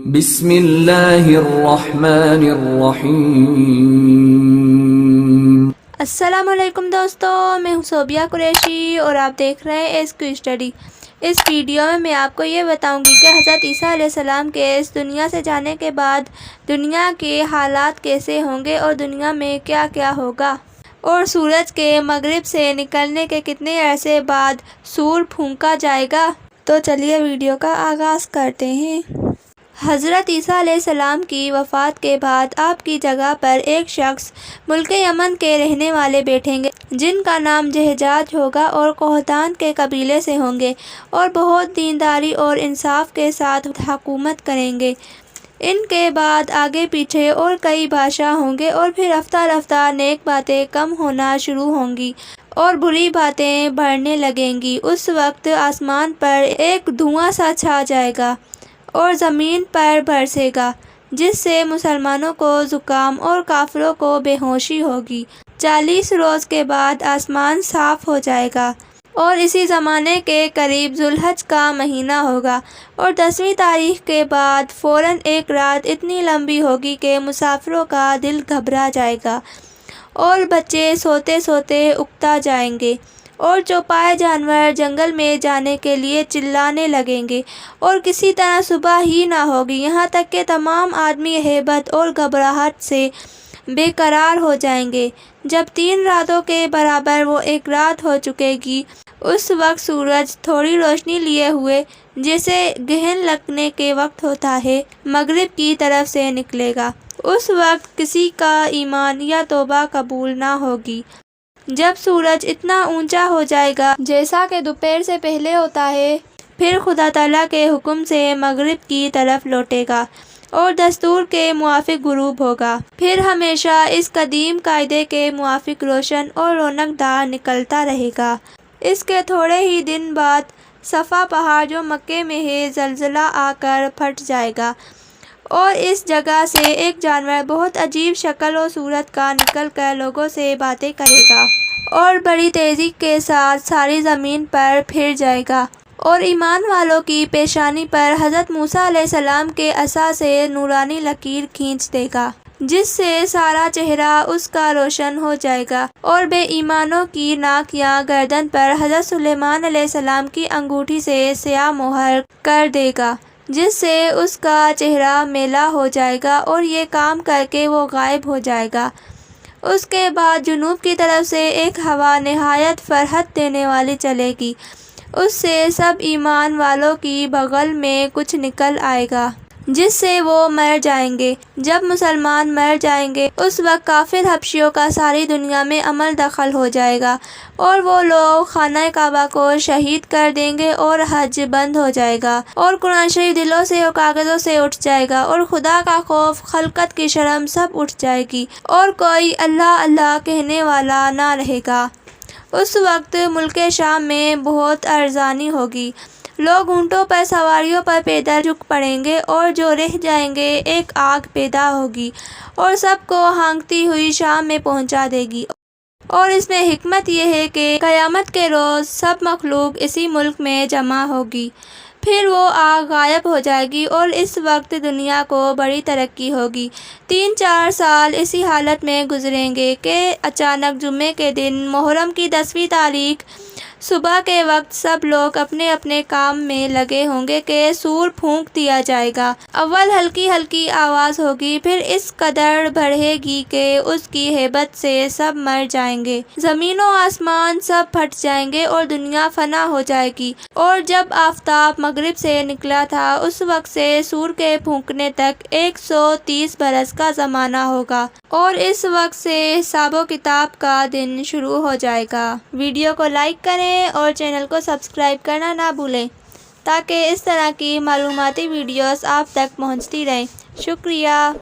بسم اللہ الرحمن الرحیم۔ السلام علیکم دوستو، میں ہوں صوبیہ قریشی اور آپ دیکھ رہے ہیں ایس کیو اسٹڈی۔ اس ویڈیو میں آپ کو یہ بتاؤں گی کہ حضرت عیسیٰ علیہ السلام کے اس دنیا سے جانے کے بعد دنیا کے حالات کیسے ہوں گے اور دنیا میں کیا کیا ہوگا، اور سورج کے مغرب سے نکلنے کے کتنے عرصے بعد سور پھونکا جائے گا۔ تو چلیے ویڈیو کا آغاز کرتے ہیں۔ حضرت عیسیٰ علیہ السلام کی وفات کے بعد آپ کی جگہ پر ایک شخص ملک یمن کے رہنے والے بیٹھیں گے جن کا نام جہجاج ہوگا اور قحطان کے قبیلے سے ہوں گے اور بہت دینداری اور انصاف کے ساتھ حکومت کریں گے۔ ان کے بعد آگے پیچھے اور کئی بادشاہ ہوں گے اور پھر رفتہ رفتہ نیک باتیں کم ہونا شروع ہوں گی اور بری باتیں بڑھنے لگیں گی۔ اس وقت آسمان پر ایک دھواں سا چھا جائے گا اور زمین پر برسے گا جس سے مسلمانوں کو زکام اور کافروں کو بے ہوشی ہوگی۔ 40 روز کے بعد آسمان صاف ہو جائے گا اور اسی زمانے کے قریب ذوالحج کا مہینہ ہوگا، اور 10ویں تاریخ کے بعد فوراً ایک رات اتنی لمبی ہوگی کہ مسافروں کا دل گھبرا جائے گا اور بچے سوتے سوتے اکتا جائیں گے اور چوپائے جانور جنگل میں جانے کے لیے چلانے لگیں گے اور کسی طرح صبح ہی نہ ہوگی، یہاں تک کہ تمام آدمی ہیبت اور گھبراہٹ سے بے قرار ہو جائیں گے۔ جب 3 راتوں کے برابر وہ ایک رات ہو چکے گی، اس وقت سورج تھوڑی روشنی لیے ہوئے، جیسے گہن لگنے کے وقت ہوتا ہے، مغرب کی طرف سے نکلے گا۔ اس وقت کسی کا ایمان یا توبہ قبول نہ ہوگی۔ جب سورج اتنا اونچا ہو جائے گا جیسا کہ دوپہر سے پہلے ہوتا ہے، پھر خدا تعالیٰ کے حکم سے مغرب کی طرف لوٹے گا اور دستور کے موافق غروب ہوگا۔ پھر ہمیشہ اس قدیم قاعدے کے موافق روشن اور رونق دار نکلتا رہے گا۔ اس کے تھوڑے ہی دن بعد صفا پہاڑ جو مکے میں ہے زلزلہ آ کر پھٹ جائے گا اور اس جگہ سے ایک جانور بہت عجیب شکل و صورت کا نکل کر لوگوں سے باتیں کرے گا اور بڑی تیزی کے ساتھ ساری زمین پر پھر جائے گا اور ایمان والوں کی پیشانی پر حضرت موسیٰ علیہ السلام کے عصا سے نورانی لکیر کھینچ دے گا جس سے سارا چہرہ اس کا روشن ہو جائے گا، اور بے ایمانوں کی ناک یا گردن پر حضرت سلیمان علیہ السلام کی انگوٹھی سے سیاہ مہر کر دے گا جس سے اس کا چہرہ میلا ہو جائے گا اور یہ کام کر کے وہ غائب ہو جائے گا۔ اس کے بعد جنوب کی طرف سے ایک ہوا نہایت فرحت دینے والی چلے گی، اس سے سب ایمان والوں کی بغل میں کچھ نکل آئے گا جس سے وہ مر جائیں گے۔ جب مسلمان مر جائیں گے اس وقت کافر حبشیوں کا ساری دنیا میں عمل دخل ہو جائے گا اور وہ لوگ خانہ کعبہ کو شہید کر دیں گے اور حج بند ہو جائے گا اور قرآن شریف دلوں سے اور کاغذوں سے اٹھ جائے گا اور خدا کا خوف، خلقت کی شرم سب اٹھ جائے گی اور کوئی اللہ اللہ کہنے والا نہ رہے گا۔ اس وقت ملک شام میں بہت ارزانی ہوگی، لوگ اونٹوں پر سواریوں پر پیدل جھک پڑیں گے اور جو رہ جائیں گے ایک آگ پیدا ہوگی اور سب کو ہانکتی ہوئی شام میں پہنچا دے گی، اور اس میں حکمت یہ ہے کہ قیامت کے روز سب مخلوق اسی ملک میں جمع ہوگی، پھر وہ آگ غائب ہو جائے گی اور اس وقت دنیا کو بڑی ترقی ہوگی۔ 3-4 سال اسی حالت میں گزریں گے کہ اچانک جمعے کے دن محرم کی 10ویں تاریخ صبح کے وقت سب لوگ اپنے اپنے کام میں لگے ہوں گے کہ سور پھونک دیا جائے گا۔ اول ہلکی ہلکی آواز ہوگی، پھر اس قدر بڑھے گی کہ اس کی ہیبت سے سب مر جائیں گے، زمین و آسمان سب پھٹ جائیں گے اور دنیا فنا ہو جائے گی۔ اور جب آفتاب مغرب سے نکلا تھا اس وقت سے سور کے پھونکنے تک 130 برس کا زمانہ ہوگا، اور اس وقت سے حساب و کتاب کا دن شروع ہو جائے گا۔ ویڈیو کو لائک کریں اور چینل کو سبسکرائب کرنا نہ بھولیں تاکہ اس طرح کی معلوماتی ویڈیوز آپ تک پہنچتی رہیں۔ شکریہ۔